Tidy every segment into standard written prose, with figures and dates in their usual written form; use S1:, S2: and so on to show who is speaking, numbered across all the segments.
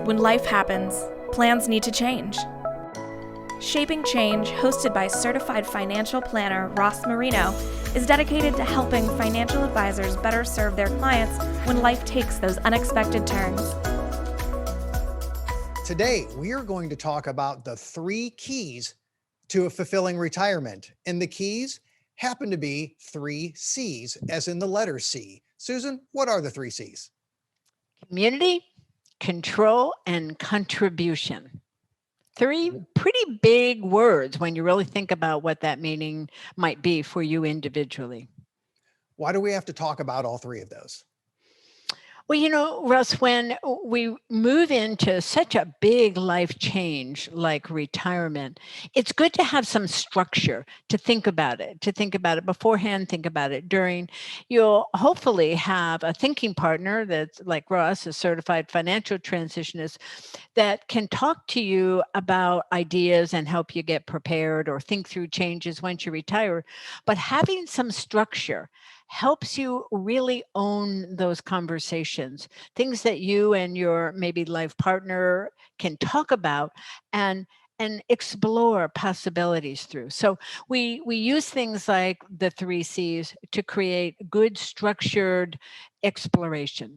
S1: When life happens, plans need to change. Shaping Change, hosted by certified financial planner Ross Marino, is dedicated to helping financial advisors better serve their clients when life takes those unexpected turns.
S2: Today, we are going to talk about the 3 keys to a fulfilling retirement. And the keys happen to be 3 C's, as in the letter C. Susan, what are the 3 C's?
S3: Community, control, and contribution. 3 pretty big words when you really think about what that meaning might be for you individually.
S2: Why do we have to talk about all 3 of those?
S3: Well, Russ, when we move into such a big life change like retirement, it's good to have some structure to think about it beforehand, think about it during. You'll hopefully have a thinking partner that's like Russ, a certified financial transitionist, that can talk to you about ideas and help you get prepared or think through changes once you retire. But having some structure helps you really own those conversations, things that you and your maybe life partner can talk about and explore possibilities through. So we use things like the 3 C's to create good structured exploration.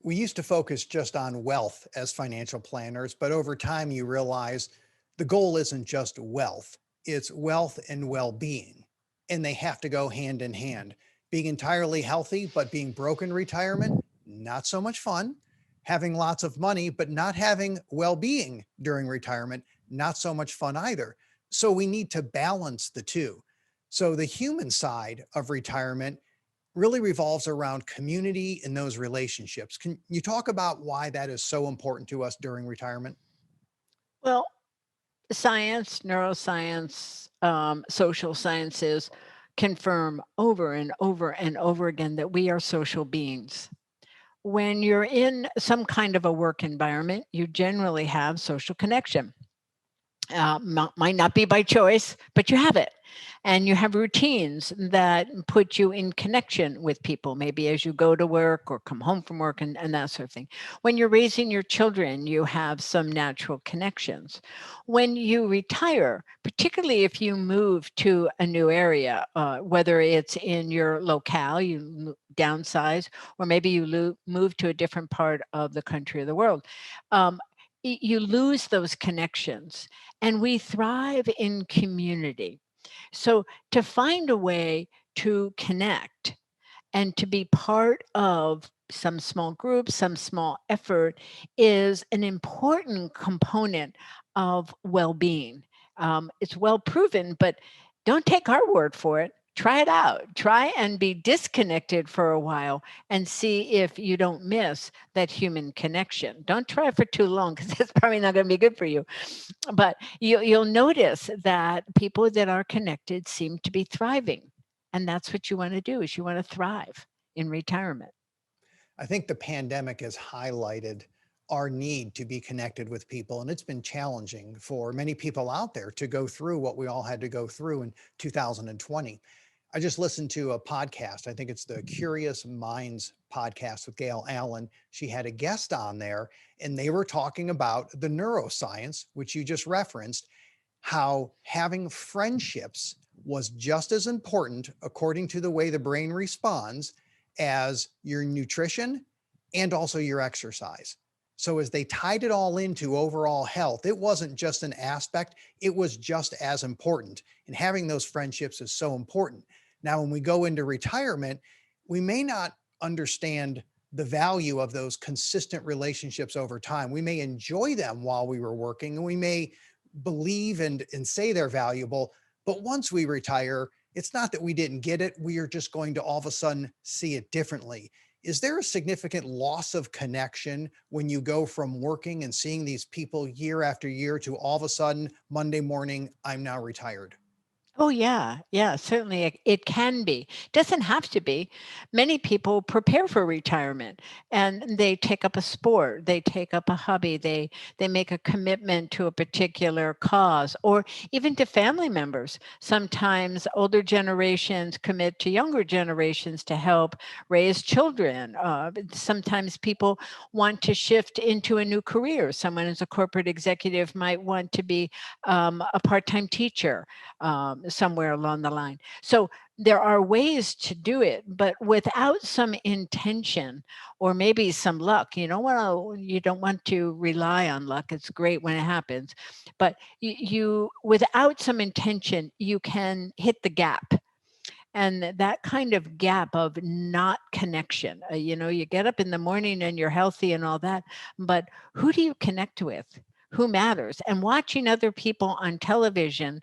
S2: We used to focus just on wealth as financial planners, but over time you realize the goal isn't just wealth, it's wealth and well-being. And they have to go hand in hand. Being entirely healthy, but being broke in retirement, not so much fun. Having lots of money, but not having well-being during retirement, not so much fun either. So we need to balance the two. So the human side of retirement really revolves around community and those relationships. Can you talk about why that is so important to us during retirement?
S3: Well, science, neuroscience, social sciences confirm over and over and over again that we are social beings. When you're in some kind of a work environment, you generally have social connection. Might not be by choice, but you have it. And you have routines that put you in connection with people, maybe as you go to work or come home from work and that sort of thing. When you're raising your children, you have some natural connections. When you retire, particularly if you move to a new area, whether it's in your locale, you downsize, or maybe you move to a different part of the country or the world, you lose those connections. And we thrive in community. So to find a way to connect and to be part of some small group, some small effort is an important component of well-being. It's well proven, but don't take our word for it. Try it out. Try and be disconnected for a while and see if you don't miss that human connection. Don't try it for too long because it's probably not going to be good for you. But you'll notice that people that are connected seem to be thriving. And that's what you want to do is you want to thrive in retirement.
S2: I think the pandemic has highlighted our need to be connected with people. And it's been challenging for many people out there to go through what we all had to go through in 2020. I just listened to a podcast. I think it's the Curious Minds podcast with Gail Allen. She had a guest on there, and they were talking about the neuroscience, which you just referenced, how having friendships was just as important, according to the way the brain responds, as your nutrition and also your exercise. So as they tied it all into overall health, it wasn't just an aspect, it was just as important. And having those friendships is so important. Now, when we go into retirement, we may not understand the value of those consistent relationships over time. We may enjoy them while we were working, and we may believe and say they're valuable. But once we retire, it's not that we didn't get it. We are just going to all of a sudden see it differently. Is there a significant loss of connection when you go from working and seeing these people year after year to all of a sudden, Monday morning, I'm now retired?
S3: Oh, yeah. Yeah, certainly it can be. Doesn't have to be. Many people prepare for retirement and they take up a sport, they take up a hobby, they make a commitment to a particular cause or even to family members. Sometimes older generations commit to younger generations to help raise children. Sometimes people want to shift into a new career. Someone as a corporate executive might want to be a part-time teacher somewhere along the line. So there are ways to do it, but without some intention or maybe some luck, you don't want to rely on luck. It's great when it happens, but without some intention, you can hit the gap. And that kind of gap of not connection, you get up in the morning and you're healthy and all that, but who do you connect with? Who matters? And watching other people on television,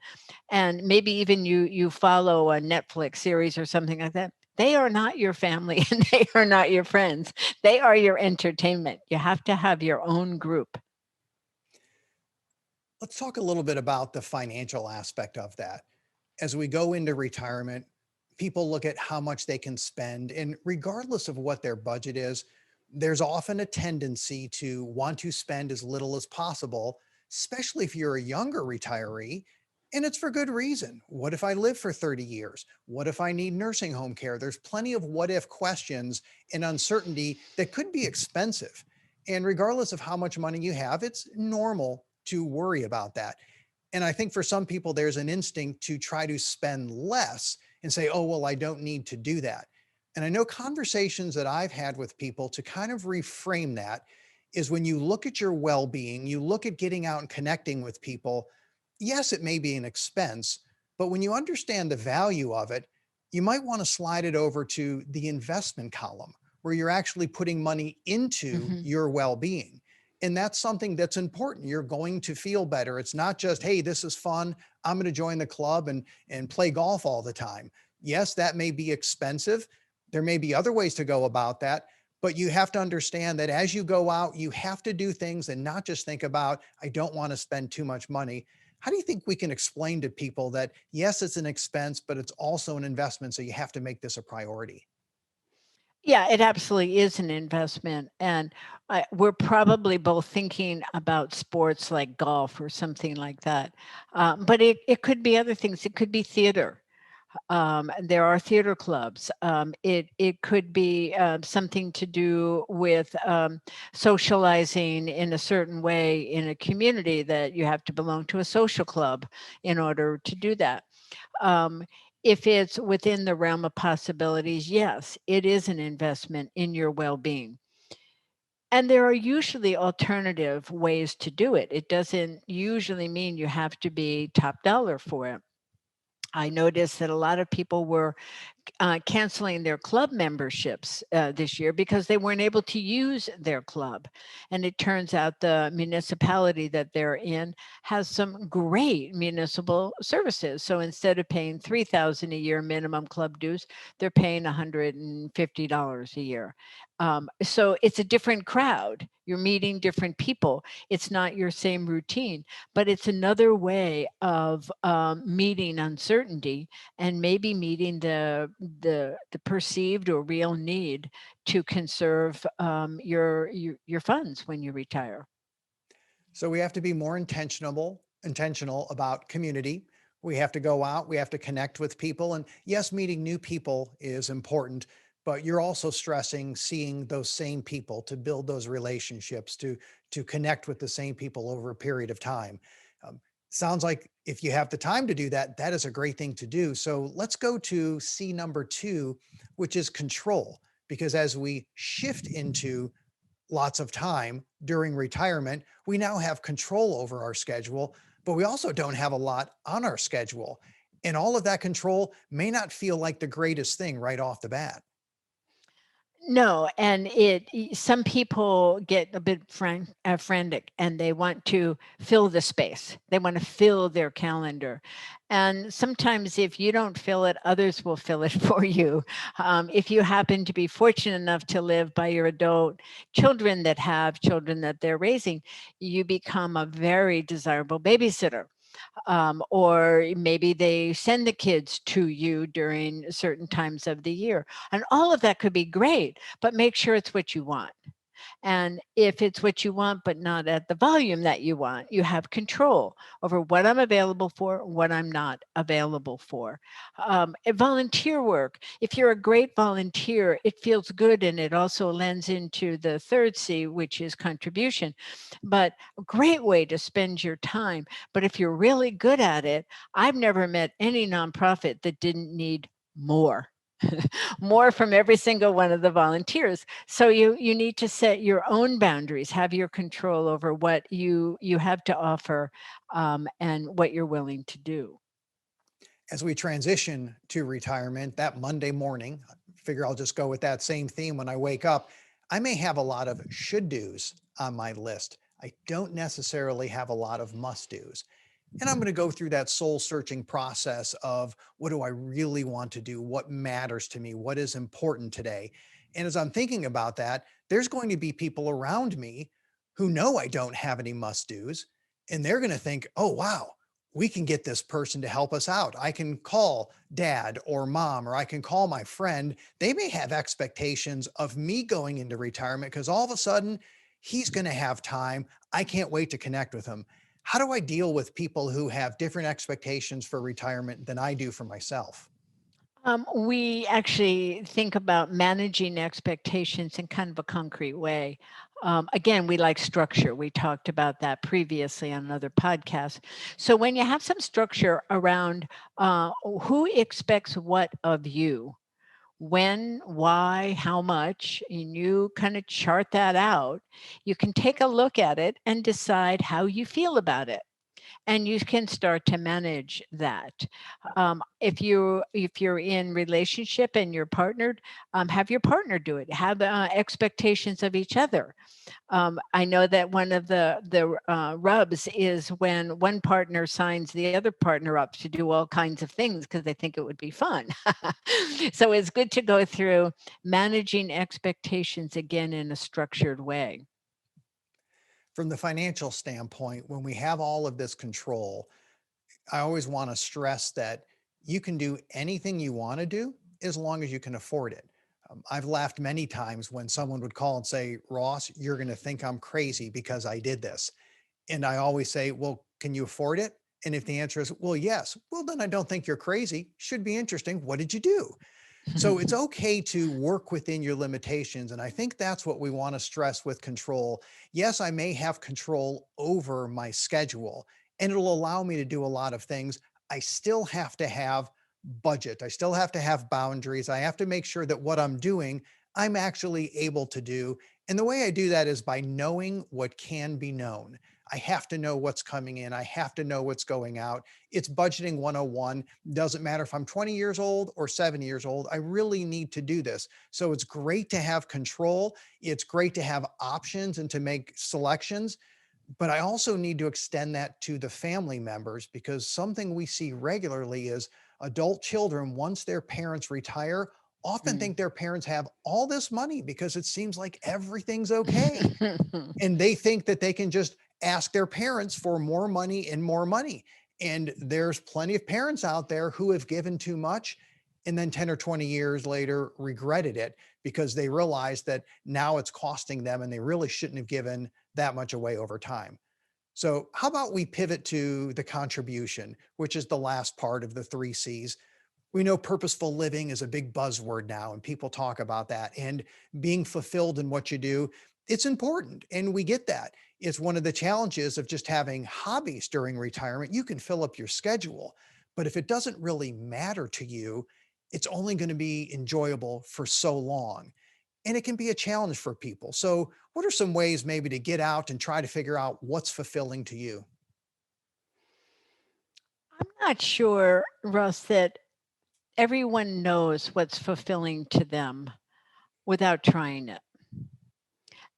S3: and maybe even you follow a Netflix series or something like that, they are not your family and they are not your friends. They are your entertainment. You have to have your own group.
S2: Let's talk a little bit about the financial aspect of that. As we go into retirement, people look at how much they can spend, and regardless of what their budget is, there's often a tendency to want to spend as little as possible, especially if you're a younger retiree. And it's for good reason. What if I live for 30 years? What if I need nursing home care? There's plenty of what if questions and uncertainty that could be expensive. And regardless of how much money you have, it's normal to worry about that. And I think for some people, there's an instinct to try to spend less and say, oh, well, I don't need to do that. And I know conversations that I've had with people to kind of reframe that is when you look at your well being, you look at getting out and connecting with people. Yes, it may be an expense, but when you understand the value of it, you might want to slide it over to the investment column where you're actually putting money into
S3: Mhm.
S2: your well being. And that's something that's important. You're going to feel better. It's not just, hey, this is fun. I'm going to join the club and play golf all the time. Yes, that may be expensive. There may be other ways to go about that, but you have to understand that as you go out, you have to do things and not just think about, I don't want to spend too much money. How do you think we can explain to people that, yes, it's an expense, but it's also an investment. So you have to make this a priority?
S3: Yeah, it absolutely is an investment. And we're probably both thinking about sports like golf or something like that. But it could be other things. It could be theater. There are theater clubs. It could be something to do with socializing in a certain way in a community that you have to belong to a social club in order to do that. Um, if it's within the realm of possibilities, yes, it is an investment in your well-being. And there are usually alternative ways to do it. It doesn't usually mean you have to be top dollar for it. I noticed that a lot of people were canceling their club memberships this year because they weren't able to use their club. And it turns out the municipality that they're in has some great municipal services. So instead of paying $3,000 a year minimum club dues, they're paying $150 a year. So it's a different crowd. You're meeting different people. It's not your same routine, but it's another way of meeting uncertainty and maybe meeting the perceived or real need to conserve your funds when you retire.
S2: So we have to be more intentional about community. We have to go out, we have to connect with people. And yes, meeting new people is important, but you're also stressing seeing those same people to build those relationships, to connect with the same people over a period of time. Um, Sounds like if you have the time to do that, that is a great thing to do. So let's go to C number two, which is control. Because as we shift into lots of time during retirement, we now have control over our schedule, but we also don't have a lot on our schedule. And all of that control may not feel like the greatest thing right off the bat.
S3: No, and some people get a bit frantic and they want to fill the space. They want to fill their calendar. And sometimes if you don't fill it, others will fill it for you. If you happen to be fortunate enough to live by your adult children that have children that they're raising, you become a very desirable babysitter. or maybe they send the kids to you during certain times of the year. And all of that could be great, but make sure it's what you want. And if it's what you want, but not at the volume that you want, you have control over what I'm available for, what I'm not available for. Volunteer work, if you're a great volunteer, it feels good and it also lends into the third C, which is contribution. But a great way to spend your time. But if you're really good at it, I've never met any nonprofit that didn't need more. More from every single one of the volunteers. So you need to set your own boundaries, have your control over what you have to offer, and what you're willing to do.
S2: As we transition to retirement, that Monday morning, I figure I'll just go with that same theme when I wake up. I may have a lot of should do's on my list. I don't necessarily have a lot of must do's. And I'm going to go through that soul searching process of what do I really want to do? What matters to me? What is important today? And as I'm thinking about that, there's going to be people around me who know I don't have any must do's. And they're going to think, oh, wow, we can get this person to help us out. I can call dad or mom, or I can call my friend. They may have expectations of me going into retirement because all of a sudden he's going to have time. I can't wait to connect with him. How do I deal with people who have different expectations for retirement than I do for myself?
S3: We actually think about managing expectations in kind of a concrete way. Again, we like structure. We talked about that previously on another podcast. So when you have some structure around who expects what of you, when, why, how much, and you kind of chart that out, you can take a look at it and decide how you feel about it, and you can start to manage that. If you're in relationship and you're partnered, have your partner do it. Have expectations of each other. I know that one of the rubs is when one partner signs the other partner up to do all kinds of things because they think it would be fun. So it's good to go through managing expectations again in a structured way.
S2: From the financial standpoint, when we have all of this control, I always want to stress that you can do anything you want to do as long as you can afford it. I've laughed many times when someone would call and say, Ross, you're going to think I'm crazy because I did this. And I always say, well, can you afford it? And if the answer is, well, yes, well, then I don't think you're crazy. Should be interesting. What did you do? So it's okay to work within your limitations. And I think that's what we want to stress with control. Yes, I may have control over my schedule and it'll allow me to do a lot of things. I still have to have budget. I still have to have boundaries. I have to make sure that what I'm doing, I'm actually able to do. And the way I do that is by knowing what can be known. I have to know what's coming in. I have to know what's going out. It's budgeting 101. Doesn't matter if I'm 20 years old or 70 years old. I really need to do this. So it's great to have control. It's great to have options and to make selections. But I also need to extend that to the family members because something we see regularly is adult children, once their parents retire, often think their parents have all this money because it seems like everything's okay. And they think that they can just ask their parents for more money and more money. And there's plenty of parents out there who have given too much and then 10 or 20 years later regretted it because they realized that now it's costing them and they really shouldn't have given that much away over time. So how about we pivot to the contribution, which is the last part of the three C's. We know purposeful living is a big buzzword now, and people talk about that. And being fulfilled in what you do, it's important. And we get that. It's one of the challenges of just having hobbies during retirement. You can fill up your schedule, but if it doesn't really matter to you, it's only going to be enjoyable for so long. And it can be a challenge for people. So, what are some ways maybe to get out and try to figure out what's fulfilling to you?
S3: I'm not sure, Russ, that everyone knows what's fulfilling to them without trying it.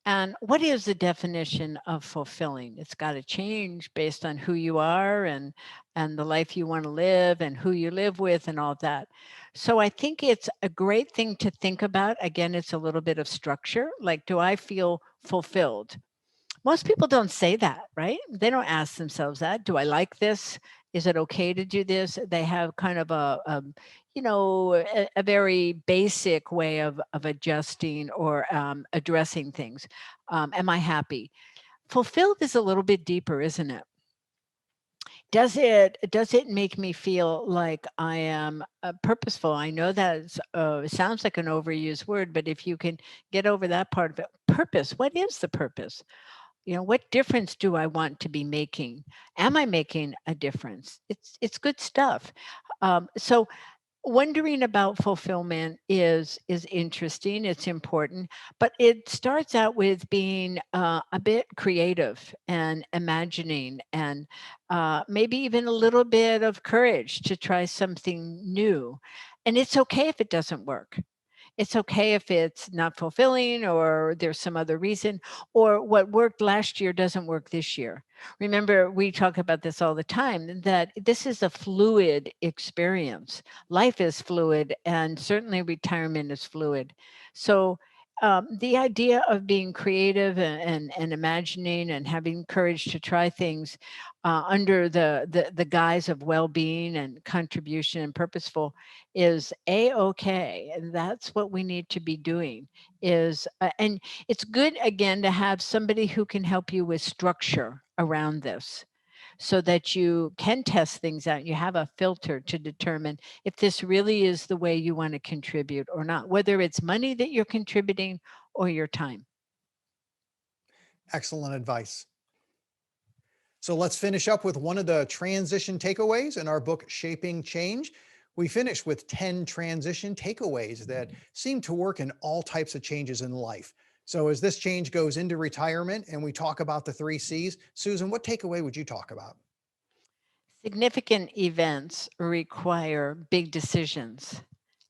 S3: And what is the definition of fulfilling? It's got to change based on who you are and the life you want to live and who you live with and all that. So I think it's a great thing to think about. Again, it's a little bit of structure. Like, do I feel fulfilled? Most people don't say that, right? They don't ask themselves that. Do I like this? Is it okay to do this? They have kind of a very basic way of adjusting or addressing things. Am I happy? Fulfilled is a little bit deeper, isn't it? Does it make me feel like I am purposeful? I know that sounds like an overused word, but if you can get over that part of it, purpose. What is the purpose? What difference do I want to be making? Am I making a difference? It's good stuff. So wondering about fulfillment is interesting, it's important, but it starts out with being a bit creative and imagining, and maybe even a little bit of courage to try something new. And it's okay if it doesn't work. It's okay if it's not fulfilling or there's some other reason, or what worked last year doesn't work this year. Remember, we talk about this all the time, that this is a fluid experience. Life is fluid, and certainly retirement is fluid. So the idea of being creative and imagining and having courage to try things under the guise of well-being and contribution and purposeful is a-okay. And that's what we need to be doing is, and it's good again to have somebody who can help you with structure around this so that you can test things out. You have a filter to determine if this really is the way you want to contribute or not, whether it's money that you're contributing or your time.
S2: Excellent advice. So let's finish up with one of the transition takeaways in our book, Shaping Change. We finished with 10 transition takeaways that seem to work in all types of changes in life. So as this change goes into retirement and we talk about the 3 C's, Susan, what takeaway would you talk about?
S3: Significant events require big decisions,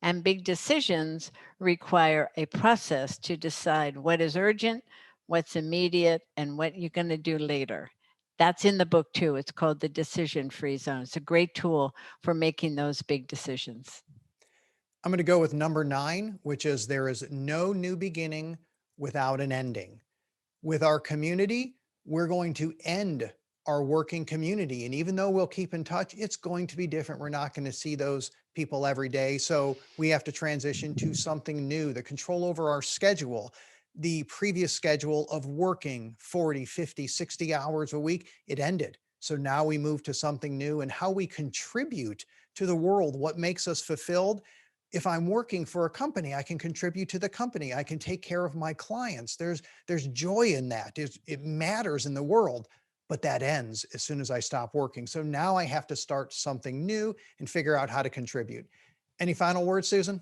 S3: and big decisions require a process to decide what is urgent, what's immediate, and what you're going to do later. That's in the book too. It's called the Decision Free Zone. It's a great tool for making those big decisions.
S2: I'm going to go with number 9, which is there is no new beginning without an ending. With our community, we're going to end our working community. And even though we'll keep in touch, it's going to be different. We're not going to see those people every day. So we have to transition to something new, the control over our schedule. The previous schedule of working 40, 50, 60 hours a week, it ended. So now we move to something new, and how we contribute to the world, what makes us fulfilled. If I'm working for a company, I can contribute to the company. I can take care of my clients. There's joy in that. It matters in the world, but that ends as soon as I stop working. So now I have to start something new and figure out how to contribute. Any final words, Susan?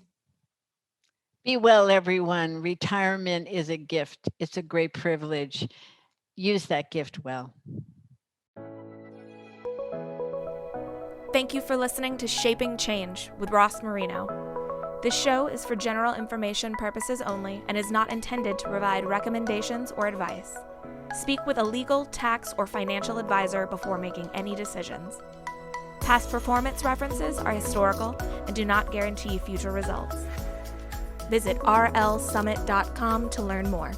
S3: Be well, everyone. Retirement is a gift. It's a great privilege. Use that gift well.
S1: Thank you for listening to Shaping Change with Ross Marino. This show is for general information purposes only and is not intended to provide recommendations or advice. Speak with a legal, tax, or financial advisor before making any decisions. Past performance references are historical and do not guarantee future results. Visit rlsummit.com to learn more.